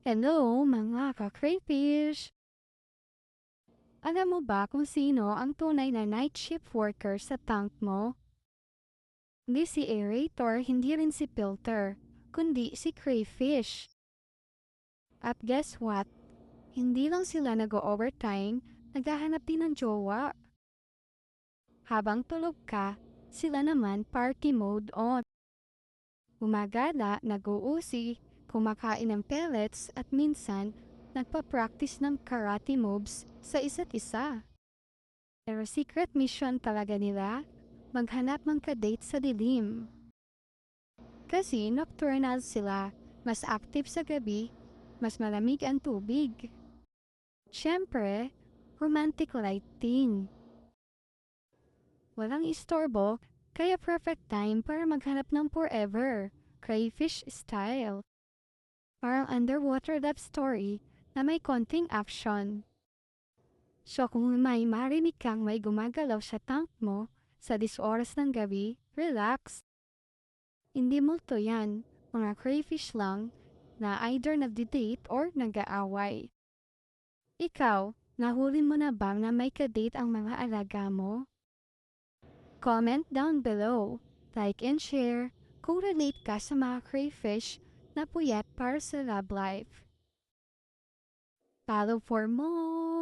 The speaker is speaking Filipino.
Hello mga ka-crayfish! Alam mo ba kung sino ang tunay na night shift worker sa tank mo? Hindi si aerator, hindi rin si filter, kundi si crayfish. At guess what? Hindi lang sila nag-overtime, naghahanap din ng jowa. Habang tulog ka, sila naman party mode on. Gumagala, nag-uusi, kumakain ng pellets at minsan nagpa-practice ng karate moves sa isa't isa. Pero secret mission talaga nila, maghanap ng kadate sa dilim. Kasi nocturnal sila, mas active sa gabi, mas malamig ang tubig. Siyempre, romantic lighting. Walang istorbo, kaya perfect time para maghanap ng forever, crayfish style. Parang underwater love story na may konting action. So kung may marinig kang may gumagalaw sa tank mo sa 10 oras ng gabi, relax. Hindi multo yan, mga crayfish lang na either nagdi-date or nag-aaway. Ikaw, nahuli mo na ba na may kadate ang mga alaga mo? Comment down below, like and share kung relate ka sa mga crayfish na puyat para sa love life. Follow for more!